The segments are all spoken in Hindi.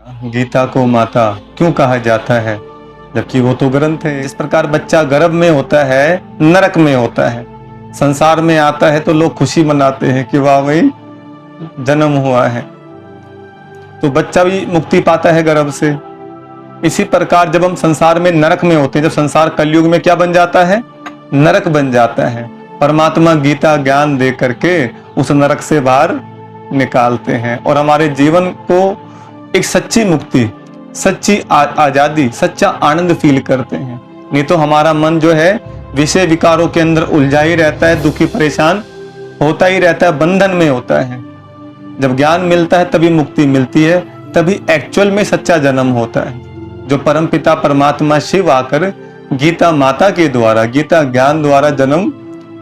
गीता को माता क्यों कहा जाता है, जबकि वो तो ग्रंथ है। जिस प्रकार बच्चा गर्भ में होता है, नरक में होता है, संसार में आता है तो लोग खुशी मनाते हैं कि वाह भाई जन्म हुआ है, तो बच्चा भी मुक्ति पाता है गर्भ से। इसी प्रकार जब हम संसार में नरक में होते हैं, जब संसार कलयुग में क्या बन जाता है, नरक बन जाता है, परमात्मा गीता ज्ञान दे करके उस नरक से बाहर निकालते हैं और हमारे जीवन को एक सच्ची मुक्ति, सच्ची आजादी, सच्चा आनंद फील करते हैं। नहीं तो हमारा मन जो है विषय विकारों के अंदर उलझा ही रहता है, दुखी परेशान होता ही रहता है, बंधन में होता है। जब ज्ञान मिलता है तभी मुक्ति मिलती है, तभी एक्चुअल में सच्चा जन्म होता है। जो परमपिता परमात्मा शिव आकर गीता माता के द्वारा, गीता ज्ञान द्वारा जन्म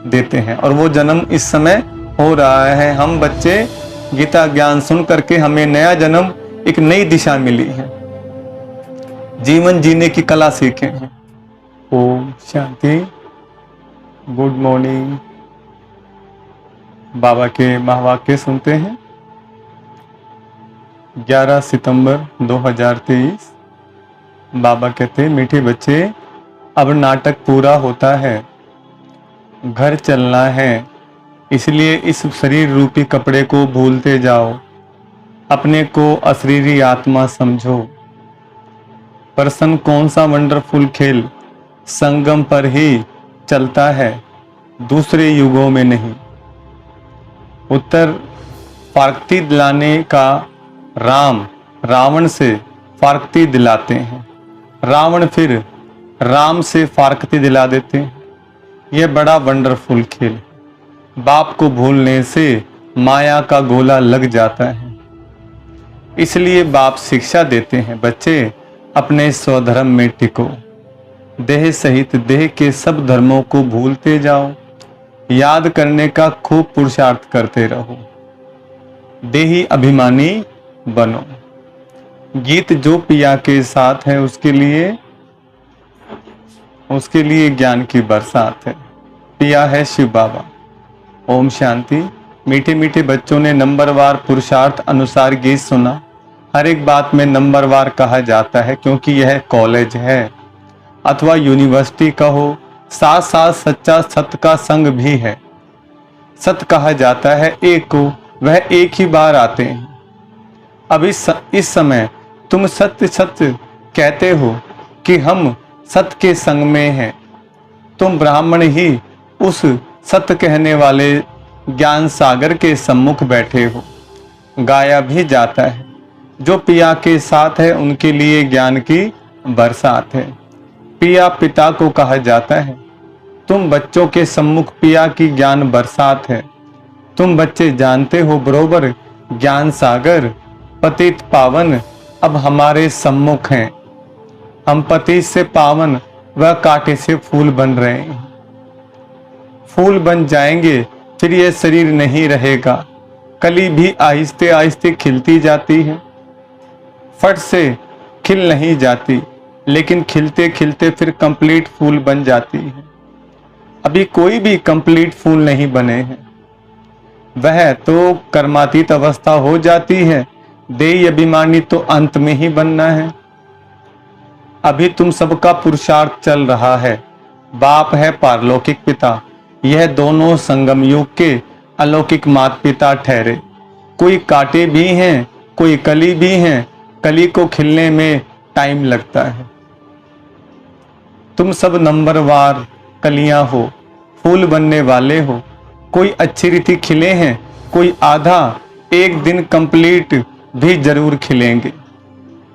देते हैं, और वो जन्म इस समय हो रहा है। हम बच्चे गीता ज्ञान सुन करके हमें नया जन्म, एक नई दिशा मिली है, जीवन जीने की कला सीखे हैं। ओम शांति। Good morning. बाबा के महावाक्य सुनते हैं। 11 सितंबर 2023। बाबा कहते हैं, मीठे बच्चे अब नाटक पूरा होता है, घर चलना है, इसलिए इस शरीर रूपी कपड़े को भूलते जाओ, अपने को अशरीरी आत्मा समझो। प्रश्न, कौन सा वंडरफुल खेल संगम पर ही चलता है, दूसरे युगों में नहीं? उत्तर, फारकती दिलाने का राम रावण से फारकती दिलाते हैं, रावण फिर राम से फारकती दिला देते हैं। यह बड़ा वंडरफुल खेल है। बाप को भूलने से माया का गोला लग जाता है, इसलिए बाप शिक्षा देते हैं, बच्चे अपने स्वधर्म में टिको, देह सहित देह के सब धर्मों को भूलते जाओ, याद करने का खूब पुरुषार्थ करते रहो, देही अभिमानी बनो। गीत जो पिया के साथ है उसके लिए ज्ञान की बरसात है। पिया है शिव बाबा। ओम शांति। मीठे मीठे बच्चों ने नंबरवार पुरुषार्थ अनुसार गीत सुना। हर एक बात में नंबरवार कहा जाता है, क्योंकि यह कॉलेज है अथवा यूनिवर्सिटी का हो, साथ साथ सच्चा सत्य का संग भी है। सत्य कहा जाता है एक को, वह एक ही बार आते हैं। अब इस समय तुम सत्य सत्य कहते हो कि हम सत्य के संग में हैं। तुम ब्राह्मण ही उस सत्य कहने वाले ज्ञान सागर के सम्मुख बैठे हो। गाया भी जाता है, जो पिया के साथ है उनके लिए ज्ञान की बरसात है। पिया पिता को कहा जाता है। तुम बच्चों के सम्मुख पिया की ज्ञान बरसात है। तुम बच्चे जानते हो बरोबर ज्ञान सागर पतित पावन अब हमारे सम्मुख हैं। हम पति से पावन व कांटे से फूल बन रहे हैं। फूल बन जाएंगे फिर यह शरीर नहीं रहेगा। कली भी आहिस्ते आहिस्ते खिलती जाती है, फट से खिल नहीं जाती, लेकिन खिलते खिलते फिर कंप्लीट फूल बन जाती है। अभी कोई भी कंप्लीट फूल नहीं बने हैं, वह तो कर्मातीत अवस्था हो जाती है। देही अभिमानी तो अंत में ही बनना है। अभी तुम सबका पुरुषार्थ चल रहा है। बाप है पारलौकिक पिता, यह दोनों संगम युग के अलौकिक माता पिता ठहरे। कोई कांटे भी हैं, कोई कली भी हैं। कली को खिलने में टाइम लगता है। तुम सब नंबरवार कलियां हो, फूल बनने वाले हो। कोई अच्छी रीति खिले हैं, कोई आधा, एक दिन कंप्लीट भी जरूर खिलेंगे।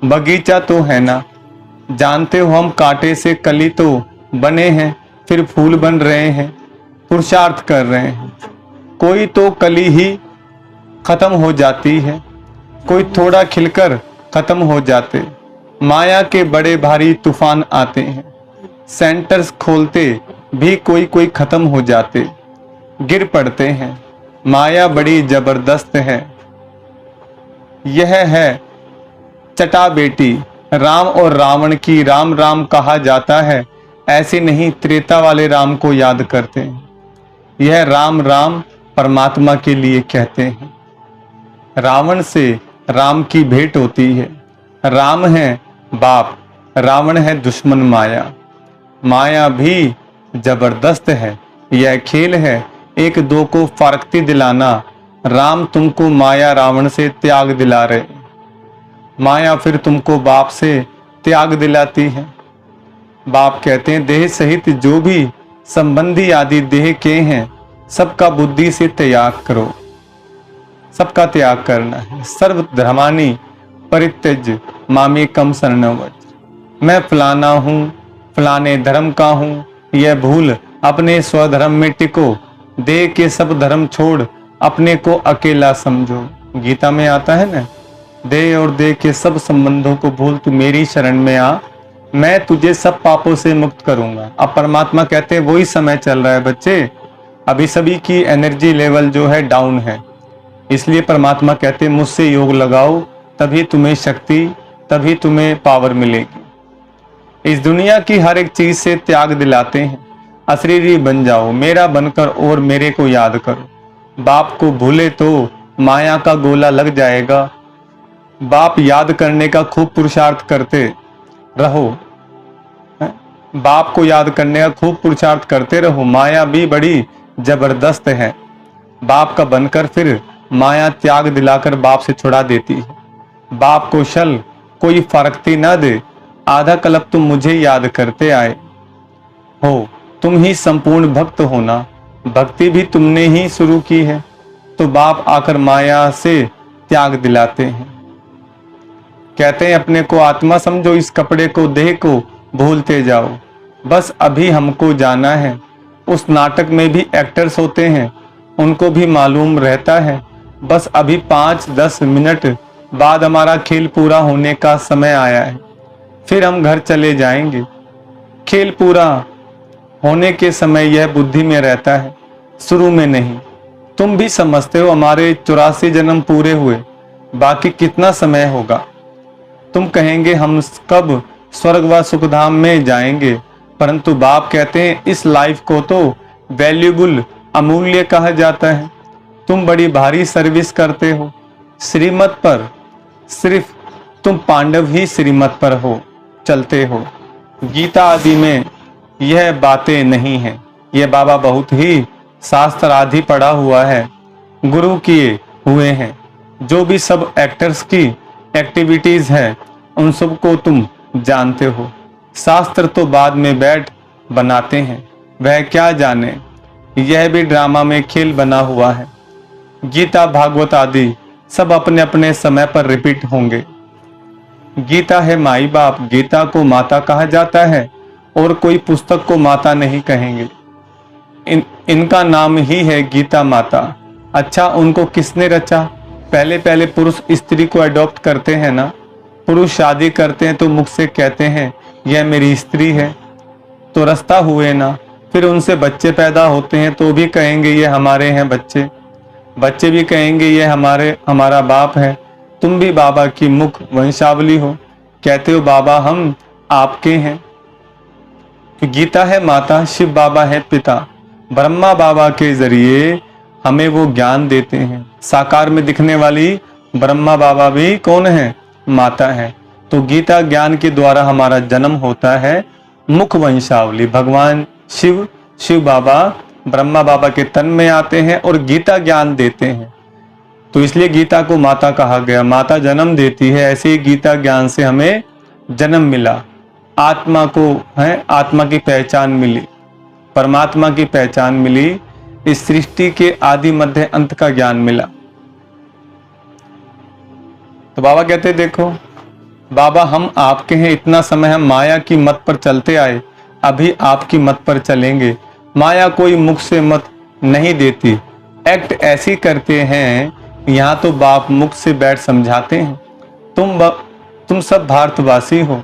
बगीचा तो है ना, जानते हो हम कांटे से कली तो बने हैं, फिर फूल बन रहे हैं, पुरुषार्थ कर रहे हैं। कोई तो कली ही खत्म हो जाती है, कोई थोड़ा खिलकर खत्म हो जाते। माया के बड़े भारी तूफान आते हैं, सेंटर्स खोलते भी कोई कोई खत्म हो जाते, गिर पड़ते हैं। माया बड़ी जबरदस्त है। यह है चटा बेटी राम और रावण की। राम राम कहा जाता है, ऐसे नहीं त्रेता वाले राम को याद करते हैं। यह राम राम परमात्मा के लिए कहते हैं। रावण से राम की भेंट होती है, राम है बाप, रावण है दुश्मन माया। माया भी जबरदस्त है, यह खेल है एक दो को फारकती दिलाना। राम तुमको माया रावण से त्याग दिला रहे, माया फिर तुमको बाप से त्याग दिलाती है। बाप कहते हैं देह सहित जो भी संबंधी आदि देह के हैं, सबका बुद्धि से त्याग करो, सबका त्याग करना है। सर्व धर्मानि परित्यज्य मामेकम शरणं व्रज। मैं फलाना हूँ, फलाने धर्म का हूँ, यह भूल अपने स्वधर्म में टिको। देह के सब धर्म छोड़ अपने को अकेला समझो। गीता में आता है ना, देह और देह के सब संबंधों को भूल तू मेरी शरण में आ, मैं तुझे सब पापों से मुक्त करूंगा। अब परमात्मा कहते हैं वही समय चल रहा है बच्चे, अभी सभी की एनर्जी लेवल जो है डाउन है, इसलिए परमात्मा कहते हैं मुझसे योग लगाओ, तभी तुम्हें शक्ति, तभी तुम्हें पावर मिलेगी। इस दुनिया की हर एक चीज से त्याग दिलाते हैं। अशरीरी बन जाओ, मेरा बनकर और मेरे को याद करो। बाप को भूले तो माया का गोला लग जाएगा। बाप याद करने का खूब पुरुषार्थ करते रहो, बाप को याद करने का खूब पुरुषार्थ करते रहो। माया भी बड़ी जबरदस्त है, बाप का बनकर फिर माया त्याग दिलाकर बाप से छुड़ा देती है। बाप को शल कोई फरकती ना दे, आधा कल्प तुम मुझे याद करते आए हो। तुम ही संपूर्ण भक्त होना, भक्ति भी तुमने ही शुरू की है, तो बाप आकर माया से त्याग दिलाते हैं। कहते हैं अपने को आत्मा समझो, इस कपड़े को देह को भूलते जाओ। बस अभी हमको जाना है। उस नाटक में भी एक्टर्स होते हैं, उनको भी मालूम रहता है बस अभी 5-10 मिनट बाद हमारा खेल पूरा होने का समय आया है, फिर हम घर चले जाएंगे। खेल पूरा होने के समय यह बुद्धि में रहता है, शुरू में नहीं। तुम भी समझते हो हमारे 84 जन्म पूरे हुए, बाकी कितना समय होगा। तुम कहेंगे हम कब स्वर्ग व सुखधाम में जाएंगे, परंतु बाप कहते हैं इस लाइफ को तो वैल्यूबल, अमूल्य कहा जाता है। तुम बड़ी भारी सर्विस करते हो श्रीमत पर, सिर्फ तुम पांडव ही श्रीमत पर हो, चलते हो। गीता आदि में यह बातें नहीं है। यह बाबा बहुत ही शास्त्र आदि पढ़ा हुआ है, गुरु किए हुए हैं। जो भी सब एक्टर्स की एक्टिविटीज है उन सबको तुम जानते हो। शास्त्र तो बाद में बैठ बनाते हैं, वह क्या जाने, यह भी ड्रामा में खेल बना हुआ है। गीता भागवत आदि सब अपने अपने समय पर रिपीट होंगे। गीता है माई बाप, गीता को माता कहा जाता है और कोई पुस्तक को माता नहीं कहेंगे। इनका नाम ही है गीता माता। अच्छा, उनको किसने रचा? पहले पहले पुरुष स्त्री को अडॉप्ट करते हैं ना, पुरुष शादी करते हैं तो मुख से कहते हैं यह मेरी स्त्री है, तो रास्ता हुए ना। फिर उनसे बच्चे पैदा होते हैं तो भी कहेंगे ये हमारे हैं बच्चे, बच्चे भी कहेंगे ये हमारा बाप है। तुम भी बाबा की मुख वंशावली हो, कहते हो बाबा हम आपके हैं। गीता है माता, शिव बाबा है पिता, ब्रह्मा बाबा के जरिए हमें वो ज्ञान देते हैं। साकार में दिखने वाली ब्रह्मा बाबा भी कौन है? माता है। तो गीता ज्ञान के द्वारा हमारा जन्म होता है। मुख वंशावली भगवान शिव, शिव बाबा ब्रह्मा बाबा के तन में आते हैं और गीता ज्ञान देते हैं, तो इसलिए गीता को माता कहा गया। माता जन्म देती है, ऐसे ही गीता ज्ञान से हमें जन्म मिला। आत्मा को है, आत्मा की पहचान मिली, परमात्मा की पहचान मिली, इस सृष्टि के आदि मध्य अंत का ज्ञान मिला। तो बाबा कहते देखो बाबा हम आपके हैं, इतना समय हम माया की मत पर चलते आए, अभी आपकी मत पर चलेंगे। माया कोई मुख से मत नहीं देती, एक्ट ऐसी करते हैं। यहाँ तो बाप मुख से बैठ समझाते हैं। तुम सब भारतवासी हो,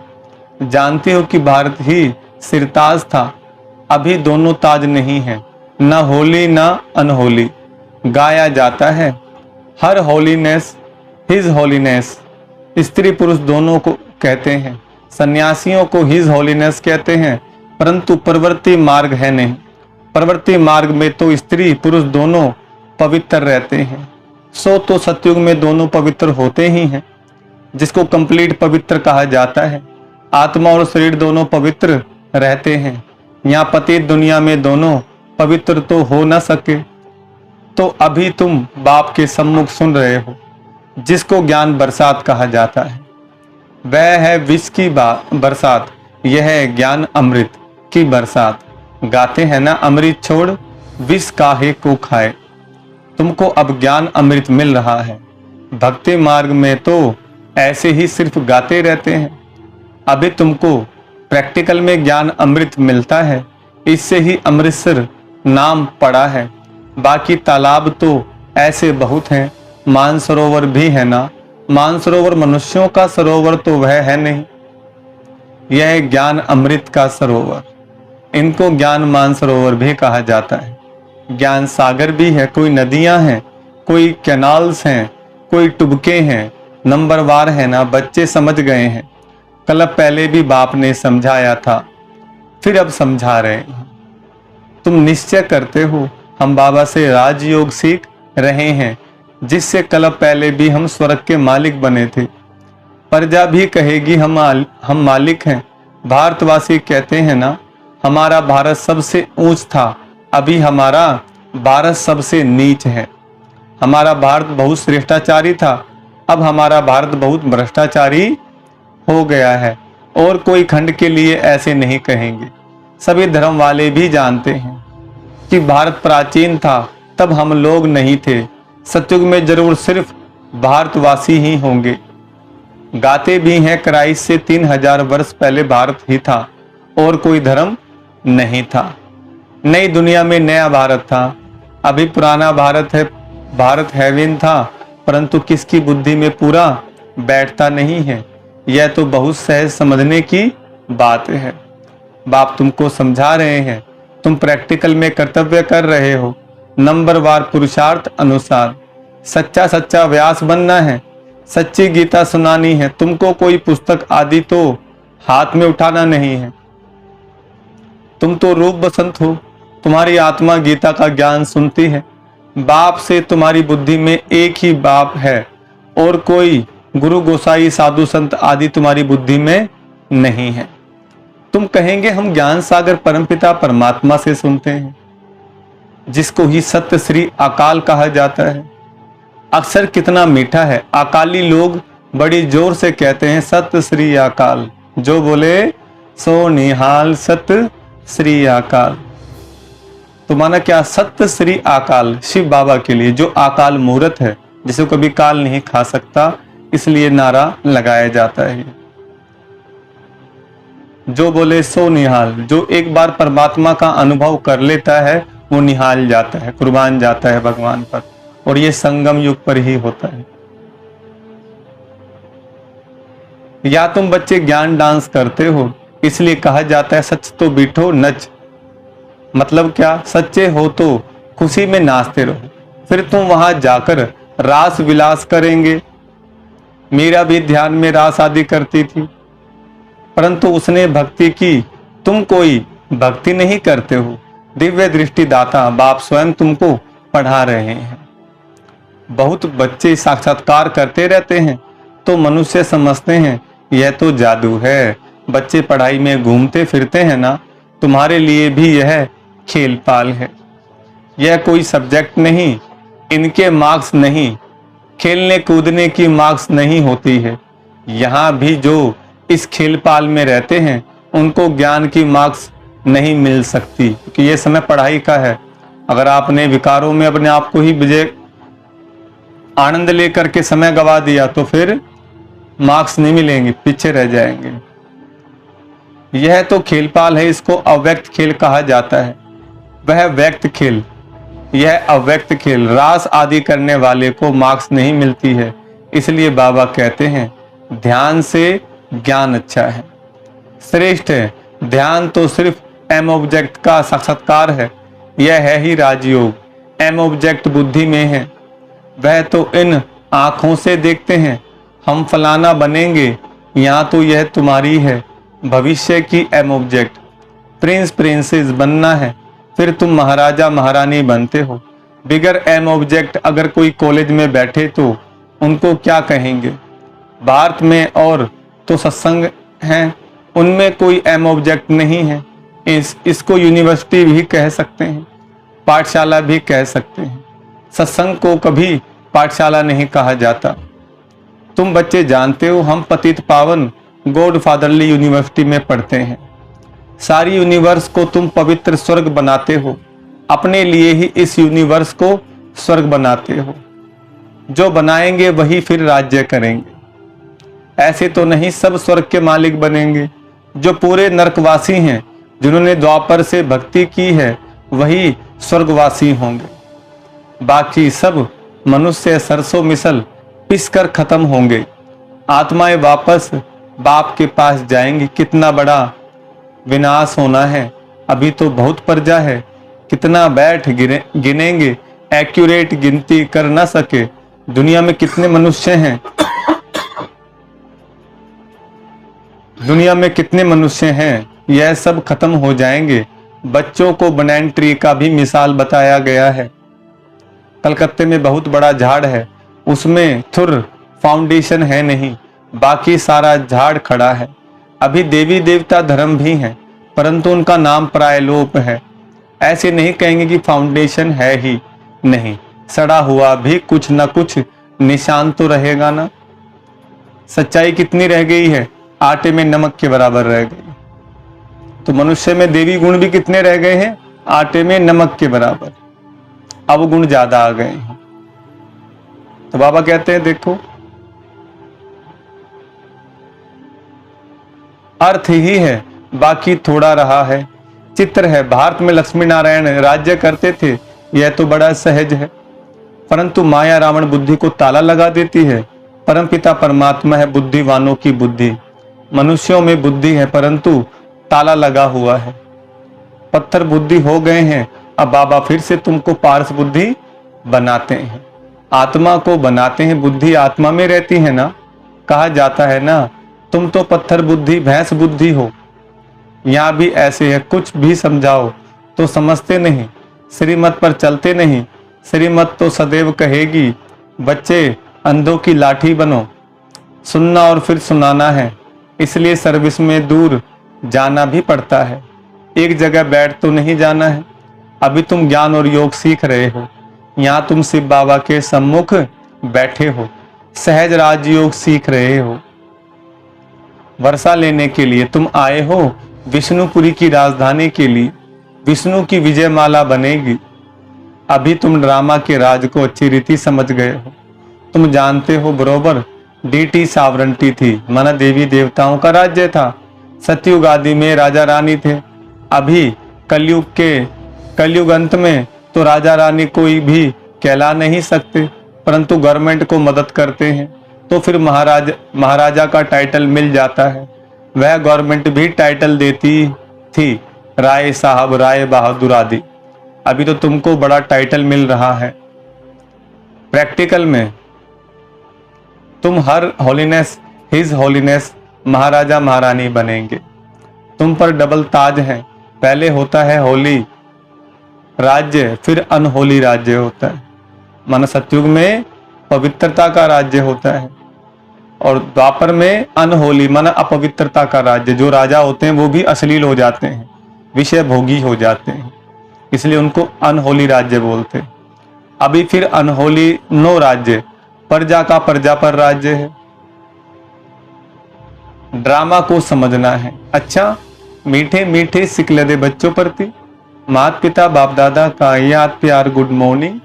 जानते हो कि भारत ही सिरताज था, अभी दोनों ताज नहीं है, ना होली ना अनहोली। गाया जाता है हर होलीनेस हिज होलीनेस, स्त्री पुरुष दोनों को कहते हैं। सन्यासियों को हिज होलीनेस कहते हैं, परंतु प्रवृत्ति मार्ग है नहीं। प्रवृत्ति मार्ग में तो स्त्री पुरुष दोनों पवित्र रहते हैं। सो तो सतयुग में दोनों पवित्र होते ही हैं। जिसको कंप्लीट पवित्र कहा जाता है। आत्मा और शरीर दोनों पवित्र रहते हैं। यहाँ पतित दुनिया में दोनों पवित्र तो हो न सके, तो अभी तुम बाप के सम्मुख सुन रहे हो, जिसको ज्ञान बरसात कहा जाता है। वह है विष की बरसात, यह है ज्ञान अमृत की बरसात। गाते हैं ना, अमृत छोड़ विष काहे को खाए। तुमको अब ज्ञान अमृत मिल रहा है। भक्ति मार्ग में तो ऐसे ही सिर्फ गाते रहते हैं। अभी तुमको प्रैक्टिकल में ज्ञान अमृत मिलता है, इससे ही अमृतसर नाम पड़ा है। बाकी तालाब तो ऐसे बहुत हैं, मानसरोवर भी है ना। मानसरोवर मनुष्यों का सरोवर तो वह है नहीं, यह है ज्ञान अमृत का सरोवर। इनको ज्ञान मानसरोवर भी कहा जाता है। ज्ञान सागर भी है, कोई नदियां हैं, कोई कैनाल्स हैं, कोई टुबके हैं, नंबरवार है ना। बच्चे समझ गए हैं, कल पहले भी बाप ने समझाया था, फिर अब समझा रहे हैं। तुम निश्चय करते हो हम बाबा से राजयोग सीख रहे हैं, जिससे कल पहले भी हम स्वर्ग के मालिक बने थे। प्रजा भी कहेगी हम मालिक हैं। भारतवासी कहते हैं ना, हमारा भारत सबसे ऊंच था, अभी हमारा भारत सबसे नीच है। हमारा भारत बहुत श्रेष्ठाचारी था, अब हमारा भारत बहुत भ्रष्टाचारी हो गया है। और कोई खंड के लिए ऐसे नहीं कहेंगे। सभी धर्म वाले भी जानते हैं कि भारत प्राचीन था, तब हम लोग नहीं थे। सतयुग में जरूर सिर्फ भारतवासी ही होंगे। गाते भी हैं, क्राइस्ट से 3000 वर्ष पहले भारत ही था और कोई धर्म नहीं था। नई दुनिया में नया भारत था, अभी पुराना भारत है। भारत हैविन था, परंतु किसकी बुद्धि में पूरा बैठता नहीं है। यह तो बहुत सहज समझने की बात है। बाप तुमको समझा रहे हैं, तुम प्रैक्टिकल में कर्तव्य कर रहे हो। नंबरवार पुरुषार्थ अनुसार सच्चा सच्चा व्यास बनना है, सच्ची गीता सुनानी है। तुमको कोई पुस्तक आदि तो हाथ में उठाना नहीं है। तुम तो रूप बसंत हो, तुम्हारी आत्मा गीता का ज्ञान सुनती है। बाप से तुम्हारी बुद्धि में एक ही बाप है और कोई गुरु गोसाई साधु संत आदि तुम्हारी बुद्धि में नहीं है। तुम कहेंगे हम ज्ञान सागर परमपिता परमात्मा से सुनते हैं, जिसको ही सत्य श्री अकाल कहा जाता है। अक्षर कितना मीठा है। अकाली लोग बड़ी जोर से कहते हैं सत्य श्री अकाल, जो बोले सो निहाल सत्य श्री अकाल। तो माना क्या, सत्य श्री अकाल शिव बाबा के लिए, जो अकाल मूर्त है, जिसे कभी काल नहीं खा सकता, इसलिए नारा लगाया जाता है। जो बोले सो निहाल, जो एक बार परमात्मा का अनुभव कर लेता है वो निहाल जाता है, कुर्बान जाता है भगवान पर। और ये संगम युग पर ही होता है। या तुम बच्चे ज्ञान डांस करते हो, इसलिए कहा जाता है सच तो बिठो नच। मतलब क्या, सच्चे हो तो खुशी में नाचते रहो, फिर तुम वहां जाकर रास विलास करेंगे। मीरा भी ध्यान में रास आदि करती थी, परंतु उसने भक्ति की, तुम कोई भक्ति नहीं करते हो। दिव्य दृष्टि दाता बाप स्वयं तुमको पढ़ा रहे हैं। बहुत बच्चे साक्षात्कार करते रहते हैं तो मनुष्य समझते हैं यह तो जादू है। बच्चे पढ़ाई में घूमते फिरते हैं ना, तुम्हारे लिए भी यह खेल पाल है। यह कोई सब्जेक्ट नहीं, इनके मार्क्स नहीं, खेलने कूदने की मार्क्स नहीं होती है। यहाँ भी जो इस खेल पाल में रहते हैं उनको ज्ञान की मार्क्स नहीं मिल सकती, क्योंकि ये समय पढ़ाई का है। अगर आपने विकारों में अपने आप को ही विजय आनंद लेकर के समय गवा दिया तो फिर मार्क्स नहीं मिलेंगे, पीछे रह जाएंगे। यह तो खेलपाल है, इसको अव्यक्त खेल कहा जाता है। वह व्यक्त खेल, यह अव्यक्त खेल, रास आदि करने वाले को मार्क्स नहीं मिलती है। इसलिए बाबा कहते हैं ध्यान से ज्ञान अच्छा है, श्रेष्ठ है। ध्यान तो सिर्फ एम ऑब्जेक्ट का साक्षात्कार है। यह है ही राजयोग। एम ऑब्जेक्ट बुद्धि में है, वह तो इन आंखों से देखते हैं हम फलाना बनेंगे। यहाँ तो यह तुम्हारी है भविष्य की एम ऑब्जेक्ट। प्रिंस प्रिंसेस बनना है, फिर तुम महाराजा महारानी बनते हो। बिगर एम ऑब्जेक्ट अगर कोई कॉलेज में बैठे तो उनको क्या कहेंगे? भारत में और तो सत्संग हैं, उनमें कोई एम ऑब्जेक्ट नहीं है। इसको यूनिवर्सिटी भी कह सकते हैं, पाठशाला भी कह सकते हैं। सत्संग को कभी पाठशाला नहीं कहा जाता। तुम बच्चे जानते हो, हम पतित पावन गॉड फादरली यूनिवर्सिटी में पढ़ते हैं। सारी यूनिवर्स को तुम पवित्र स्वर्ग बनाते हो, अपने लिए ही इस यूनिवर्स को स्वर्ग बनाते हो। जो बनाएंगे वही फिर राज्य करेंगे। ऐसे तो नहीं सब स्वर्ग के मालिक बनेंगे। जो पूरे नरकवासी हैं, जिन्होंने द्वापर से भक्ति की है, वही स्वर्गवासी होंगे। बाकी सब मनुष्य सरसों मिसल पिस कर खत्म होंगे। आत्माएं वापस बाप के पास जाएंगी। कितना बड़ा विनाश होना है, अभी तो बहुत प्रजा है। कितना बैठ गिनेंगे, एक्यूरेट गिनती कर ना सके। दुनिया में कितने मनुष्य हैं, दुनिया में कितने मनुष्य हैं, यह सब खत्म हो जाएंगे। बच्चों को बनैन ट्री का भी मिसाल बताया गया है। कलकत्ते में बहुत बड़ा झाड़ है, उसमें थुर फाउंडेशन है नहीं, बाकी सारा झाड़ खड़ा है। अभी देवी देवता धर्म भी हैं, परंतु उनका नाम प्रायलोप है। ऐसे नहीं कहेंगे कि फाउंडेशन है ही नहीं, सड़ा हुआ भी कुछ न कुछ निशान तो रहेगा ना। सच्चाई कितनी रह गई है, आटे में नमक के बराबर रह गई। तो मनुष्य में देवी गुण भी कितने रह गए हैं, आटे में नमक के बराबर। अब गुण ज्यादा आ गए हैं। तो बाबा कहते हैं देखो, अर्थ ही है, बाकी थोड़ा रहा है। चित्र है, भारत में लक्ष्मी नारायण राज्य करते थे, यह तो बड़ा सहज है। परंतु माया रावण बुद्धि को ताला लगा देती है। परमपिता परमात्मा है बुद्धिवानों की बुद्धि। मनुष्यों में बुद्धि है, परंतु ताला लगा हुआ है। पत्थर बुद्धि हो गए हैं, अब बाबा फिर से तुमको पारस बुद्धि बनाते हैं, आत्मा को बनाते हैं। बुद्धि आत्मा में रहती है ना। कहा जाता है ना, तुम तो पत्थर बुद्धि भैंस बुद्धि हो। यहां भी ऐसे है, कुछ भी समझाओ तो समझते नहीं, श्रीमत पर चलते नहीं। श्रीमत तो सदैव कहेगी, बच्चे अंधों की लाठी बनो। सुनना और फिर सुनाना है, इसलिए सर्विस में दूर जाना भी पड़ता है। एक जगह बैठ तो नहीं जाना है। अभी तुम ज्ञान और योग सीख रहे हो, यहाँ तुम शिव बाबा के सम्मुख बैठे हो, सहज राजयोग सीख रहे हो। वर्षा लेने के लिए तुम आए हो, विष्णुपुरी की राजधानी के लिए। विष्णु की विजयमाला बनेगी। अभी तुम ड्रामा के राज को अच्छी रीति समझ गए हो। तुम जानते हो बरोबर डीटी सावरंटी थी, माना देवी देवताओं का राज्य था। सतयुग आदि में राजा रानी थे। अभी कलयुग अंत में तो राजा रानी कोई भी कहला नहीं सकते, परंतु गवर्नमेंट को मदद करते हैं, तो फिर महाराजा का टाइटल मिल जाता है। वह गवर्नमेंट भी टाइटल देती थी, राय साहब, राय बहादुर आदि। अभी तो तुमको बड़ा टाइटल मिल रहा है। प्रैक्टिकल में तुम हर होलीनेस, हिज होलीनेस महाराजा महारानी बनेंगे। तुम पर डबल ताज है, पहले होता है होली राज्य, फिर अनहोली राज्य होता है। माना सतयुग में पवित्रता का राज्य होता है और द्वापर में अनहोली माना अपवित्रता का राज्य। जो राजा होते हैं वो भी अश्लील हो जाते हैं, विषय भोगी हो जाते हैं, इसलिए उनको अनहोली राज्य बोलते हैं। अभी फिर अनहोली नो राज्य, प्रजा का प्रजा पर राज्य है। ड्रामा को समझना है। अच्छा, मीठे मीठे सिकलदे बच्चों प्रति माता पिता बाप दादा का याद प्यार गुड मॉर्निंग।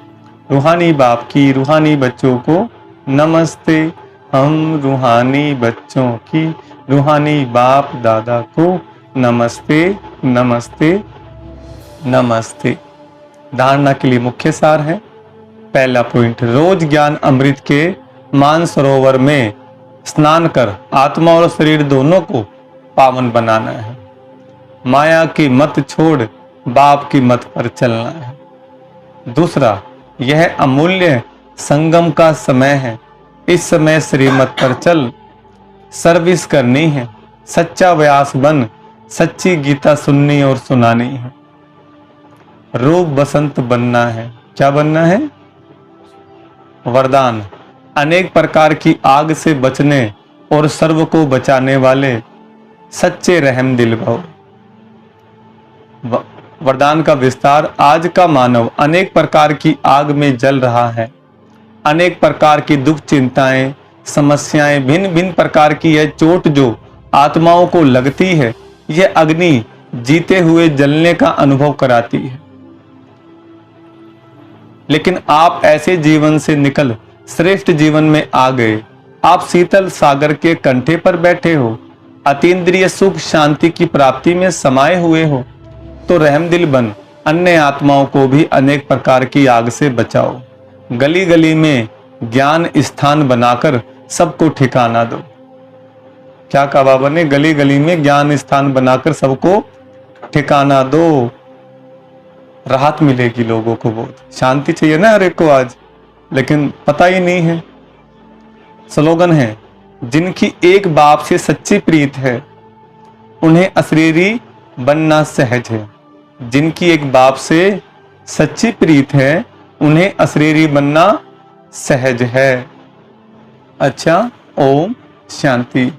रूहानी बाप की रूहानी बच्चों को नमस्ते। हम रूहानी बच्चों की रूहानी बाप दादा को नमस्ते नमस्ते नमस्ते। धारणा के लिए मुख्य सार है। पहला पॉइंट, रोज ज्ञान अमृत के मानसरोवर में स्नान कर आत्मा और शरीर दोनों को पावन बनाना है। माया की मत छोड़ बाप की मत पर चलना है। दूसरा, यह अमूल्य संगम का समय है। इस समय श्रीमत पर चल, सर्विस करनी है। सच्चा व्यास बन, सच्ची गीता सुननी और सुनानी है। रूप बसंत बनना है। क्या बनना है? वरदान, अनेक प्रकार की आग से बचने और सर्व को बचाने वाले सच्चे रहम दिल भव। वरदान का विस्तार। आज का मानव अनेक प्रकार की आग में जल रहा है। अनेक प्रकार की दुख, चिंताएं, समस्याएं, भिन्न भिन्न प्रकार की यह चोट जो आत्माओं को लगती है, यह अग्नि जीते हुए जलने का अनुभव कराती है। लेकिन आप ऐसे जीवन से निकल श्रेष्ठ जीवन में आ गए। आप शीतल सागर के कंठे पर बैठे हो, अतीन्द्रिय सुख शांति की प्राप्ति में समाये हुए हो, तो रहमदिल बन अन्य आत्माओं को भी अनेक प्रकार की आग से बचाओ। गली गली में ज्ञान स्थान बनाकर सबको ठिकाना दो। क्या कहा बाबा ने? गली गली में ज्ञान स्थान बनाकर सबको ठिकाना दो। राहत मिलेगी लोगों को। बहुत शांति चाहिए ना हर एक को आज, लेकिन पता ही नहीं है। स्लोगन है, जिनकी एक बाप से सच्ची प्रीत है उन्हें अशरीरी बनना सहज है। जिनकी एक बाप से सच्ची प्रीत है उन्हें अशरीरी बनना सहज है। अच्छा, ओम शांति।